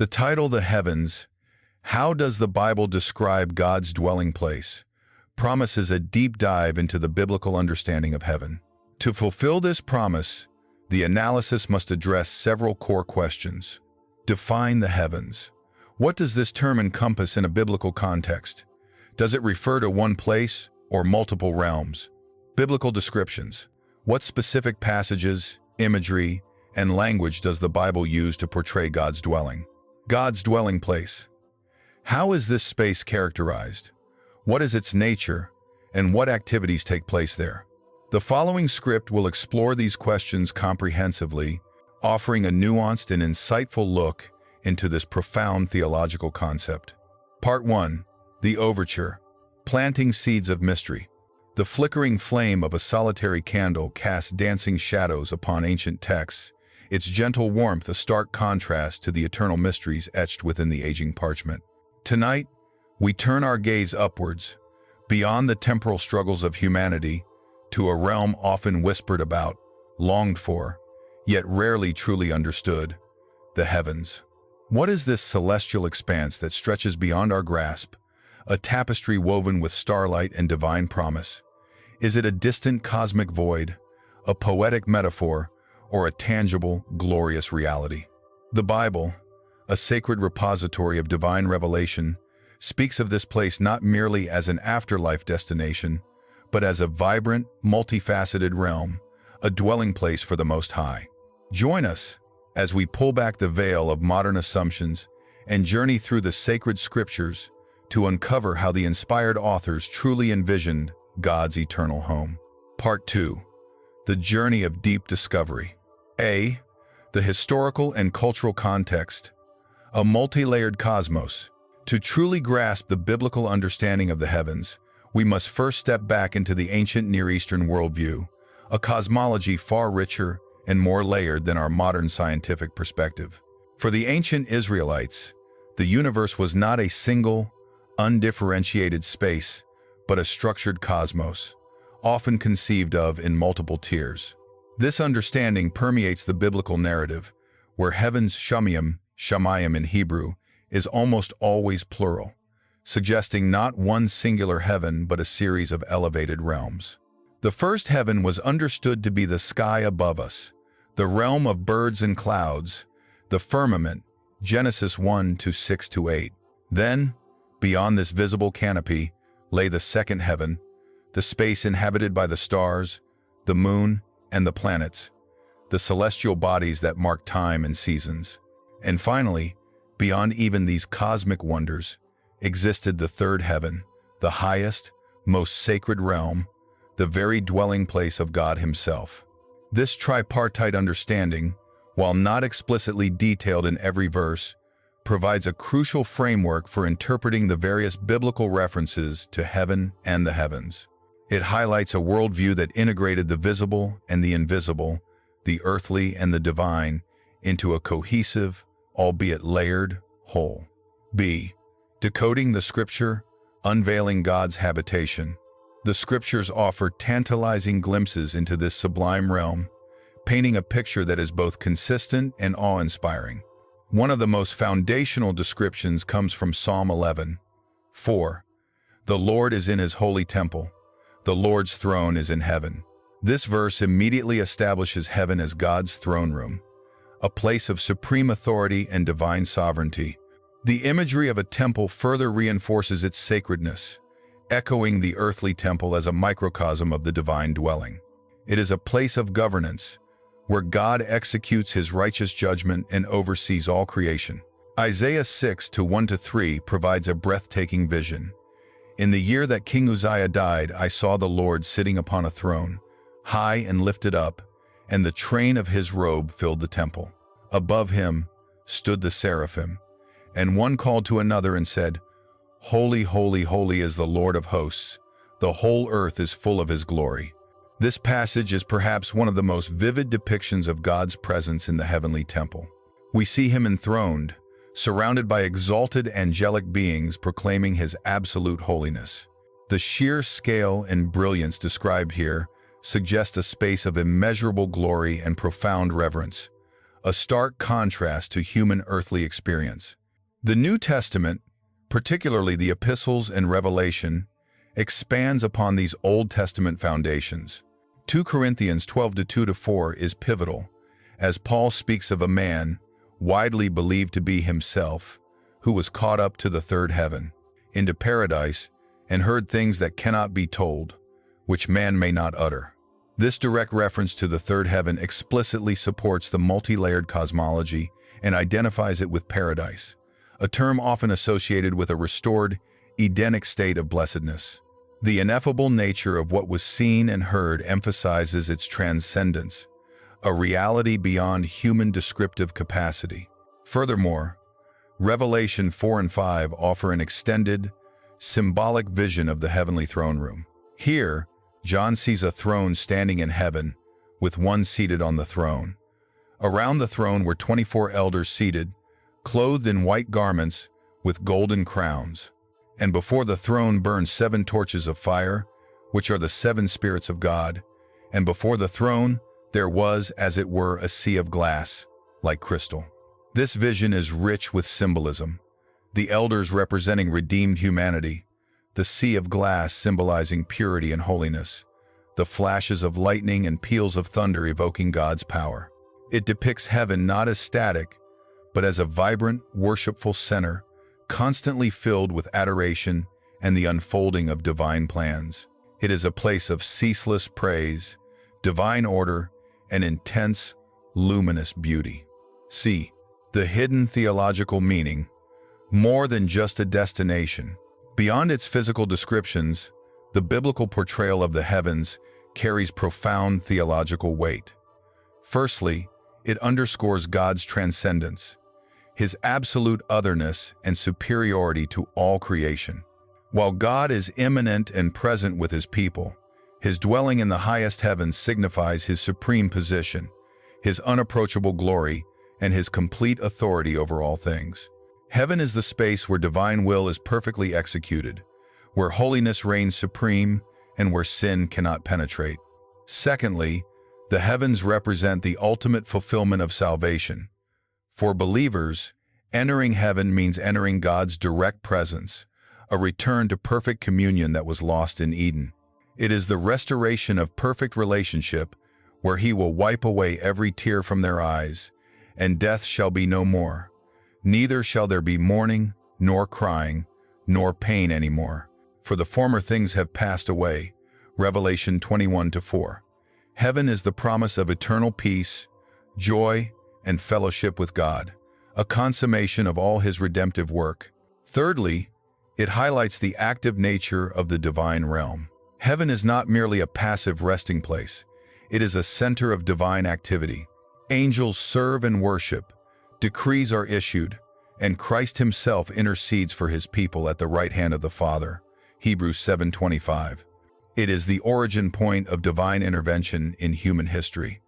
The title, The Heavens, How Does the Bible Describe God's Dwelling Place, promises a deep dive into the biblical understanding of heaven. To fulfill this promise, the analysis must address several core questions. Define the heavens. What does this term encompass in a biblical context? Does it refer to one place or multiple realms? Biblical descriptions. What specific passages, imagery, and language does the Bible use to portray God's dwelling? God's dwelling place. How is this space characterized? What is its nature, and what activities take place there? The following script will explore these questions comprehensively, offering a nuanced and insightful look into this profound theological concept. Part 1. The Overture. Planting Seeds of Mystery. The flickering flame of a solitary candle casts dancing shadows upon ancient texts, its gentle warmth a stark contrast to the eternal mysteries etched within the aging parchment. Tonight, we turn our gaze upwards, beyond the temporal struggles of humanity, to a realm often whispered about, longed for, yet rarely truly understood, the heavens. What is this celestial expanse that stretches beyond our grasp, a tapestry woven with starlight and divine promise? Is it a distant cosmic void, a poetic metaphor, or a tangible, glorious reality? The Bible, a sacred repository of divine revelation, speaks of this place not merely as an afterlife destination, but as a vibrant, multifaceted realm, a dwelling place for the Most High. Join us as we pull back the veil of modern assumptions and journey through the sacred scriptures to uncover how the inspired authors truly envisioned God's eternal home. Part 2. The Journey of Deep Discovery. A. The historical and cultural context. A multi-layered cosmos. To truly grasp the biblical understanding of the heavens, we must first step back into the ancient Near Eastern worldview, a cosmology far richer and more layered than our modern scientific perspective. For the ancient Israelites, the universe was not a single, undifferentiated space, but a structured cosmos, often conceived of in multiple tiers. This understanding permeates the biblical narrative, where heaven's shamayim in Hebrew, is almost always plural, suggesting not one singular heaven but a series of elevated realms. The first heaven was understood to be the sky above us, the realm of birds and clouds, the firmament, Genesis 1:6-8. Then, beyond this visible canopy, lay the second heaven, the space inhabited by the stars, the moon, and the planets, the celestial bodies that mark time and seasons. And finally, beyond even these cosmic wonders, existed the third heaven, the highest, most sacred realm, the very dwelling place of God Himself. This tripartite understanding, while not explicitly detailed in every verse, provides a crucial framework for interpreting the various biblical references to heaven and the heavens. It highlights a worldview that integrated the visible and the invisible, the earthly and the divine, into a cohesive, albeit layered, whole. B. Decoding the Scripture, unveiling God's habitation. The Scriptures offer tantalizing glimpses into this sublime realm, painting a picture that is both consistent and awe-inspiring. One of the most foundational descriptions comes from Psalm 11:4. The Lord is in His holy temple. The Lord's throne is in heaven. This verse immediately establishes heaven as God's throne room, a place of supreme authority and divine sovereignty. The imagery of a temple further reinforces its sacredness, echoing the earthly temple as a microcosm of the divine dwelling. It is a place of governance, where God executes His righteous judgment and oversees all creation. Isaiah 6:1-3 provides a breathtaking vision. In the year that King Uzziah died, I saw the Lord sitting upon a throne, high and lifted up, and the train of His robe filled the temple. Above Him stood the seraphim, and one called to another and said, Holy, holy, holy is the Lord of hosts. The whole earth is full of His glory. This passage is perhaps one of the most vivid depictions of God's presence in the heavenly temple. We see Him enthroned, surrounded by exalted angelic beings proclaiming His absolute holiness. The sheer scale and brilliance described here suggest a space of immeasurable glory and profound reverence, a stark contrast to human earthly experience. The New Testament, particularly the epistles and Revelation, expands upon these Old Testament foundations. 2 Corinthians 12:2-4 is pivotal, as Paul speaks of a man, widely believed to be himself, who was caught up to the third heaven, into paradise, and heard things that cannot be told, which man may not utter. This direct reference to the third heaven explicitly supports the multi-layered cosmology and identifies it with paradise, a term often associated with a restored, Edenic state of blessedness. The ineffable nature of what was seen and heard emphasizes its transcendence, a reality beyond human descriptive capacity. Furthermore, Revelation 4 and 5 offer an extended, symbolic vision of the heavenly throne room. Here, John sees a throne standing in heaven, with one seated on the throne. Around the throne were 24 elders seated, clothed in white garments with golden crowns. And before the throne burned 7 torches of fire, which are the 7 spirits of God. And before the throne there was, as it were, a sea of glass, like crystal. This vision is rich with symbolism, the elders representing redeemed humanity, the sea of glass symbolizing purity and holiness, the flashes of lightning and peals of thunder evoking God's power. It depicts heaven not as static, but as a vibrant, worshipful center, constantly filled with adoration and the unfolding of divine plans. It is a place of ceaseless praise, divine order, and intense, luminous beauty. C. The hidden theological meaning, more than just a destination. Beyond its physical descriptions, the biblical portrayal of the heavens carries profound theological weight. Firstly, it underscores God's transcendence, his absolute otherness and superiority to all creation. While God is immanent and present with his people, his dwelling in the highest heavens signifies his supreme position, his unapproachable glory, and his complete authority over all things. Heaven is the space where divine will is perfectly executed, where holiness reigns supreme, and where sin cannot penetrate. Secondly, the heavens represent the ultimate fulfillment of salvation. For believers, entering heaven means entering God's direct presence, a return to perfect communion that was lost in Eden. It is the restoration of perfect relationship, where he will wipe away every tear from their eyes, and death shall be no more. Neither shall there be mourning, nor crying, nor pain anymore, for the former things have passed away. Revelation 21:4. Heaven is the promise of eternal peace, joy, and fellowship with God, a consummation of all his redemptive work. Thirdly, it highlights the active nature of the divine realm. Heaven is not merely a passive resting place. It is a center of divine activity. Angels serve and worship, decrees are issued, and Christ himself intercedes for his people at the right hand of the Father. Hebrews 7:25. It is the origin point of divine intervention in human history,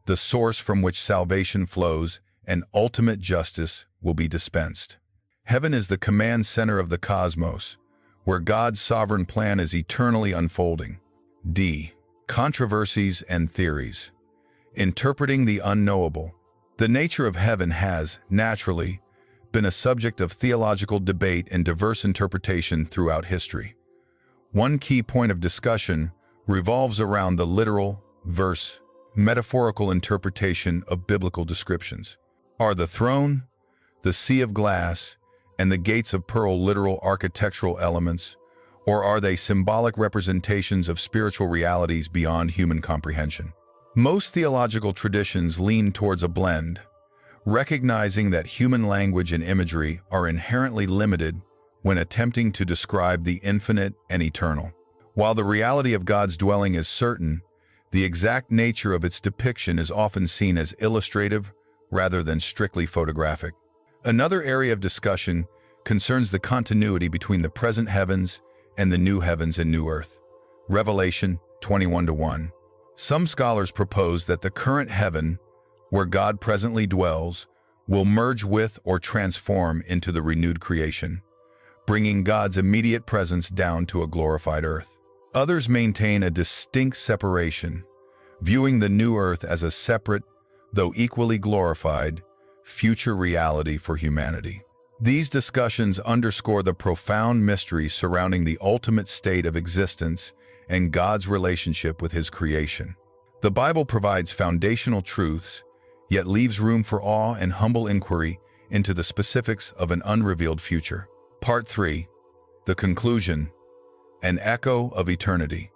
the source from which salvation flows and ultimate justice will be dispensed. Heaven is the command center of the cosmos, where God's sovereign plan is eternally unfolding. D. Controversies and theories. Interpreting the unknowable. The nature of heaven has, naturally, been a subject of theological debate and diverse interpretation throughout history. One key point of discussion revolves around the literal, verse, metaphorical interpretation of biblical descriptions. Are the throne, the sea of glass, and the gates of pearl literal architectural elements, or are they symbolic representations of spiritual realities beyond human comprehension? Most theological traditions lean towards a blend, recognizing that human language and imagery are inherently limited when attempting to describe the infinite and eternal. While the reality of God's dwelling is certain, the exact nature of its depiction is often seen as illustrative rather than strictly photographic. Another area of discussion concerns the continuity between the present heavens and the new heavens and new earth. Revelation 21:1. Some scholars propose that the current heaven, where God presently dwells, will merge with or transform into the renewed creation, bringing God's immediate presence down to a glorified earth. Others maintain a distinct separation, viewing the new earth as a separate, though equally glorified, future reality for humanity. These discussions underscore the profound mystery surrounding the ultimate state of existence and God's relationship with His creation. The Bible provides foundational truths, yet leaves room for awe and humble inquiry into the specifics of an unrevealed future. Part 3. The Conclusion. An Echo of Eternity.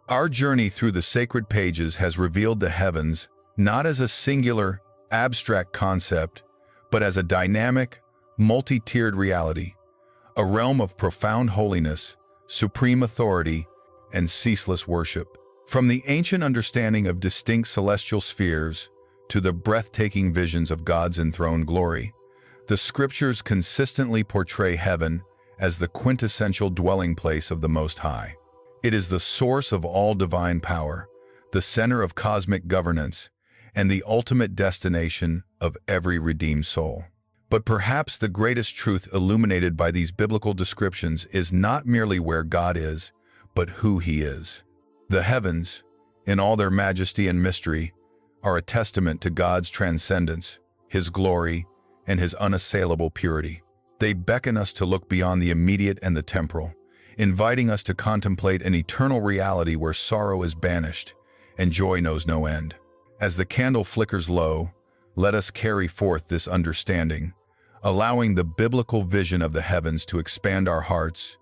Our journey through the sacred pages has revealed the heavens not as a singular, abstract concept, but as a dynamic, multi-tiered reality, a realm of profound holiness, supreme authority, and ceaseless worship. From the ancient understanding of distinct celestial spheres to the breathtaking visions of God's enthroned glory, the scriptures consistently portray heaven as the quintessential dwelling place of the Most High. It is the source of all divine power, the center of cosmic governance, and the ultimate destination of every redeemed soul. But perhaps the greatest truth illuminated by these biblical descriptions is not merely where God is, but who He is. The heavens, in all their majesty and mystery, are a testament to God's transcendence, His glory, and His unassailable purity. They beckon us to look beyond the immediate and the temporal, inviting us to contemplate an eternal reality where sorrow is banished and joy knows no end. As the candle flickers low, let us carry forth this understanding, allowing the biblical vision of the heavens to expand our hearts,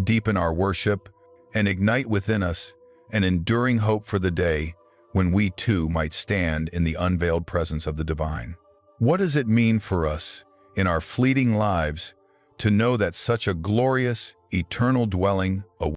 deepen our worship, and ignite within us an enduring hope for the day when we too might stand in the unveiled presence of the divine. What does it mean for us in our fleeting lives to know that such a glorious, eternal dwelling awaits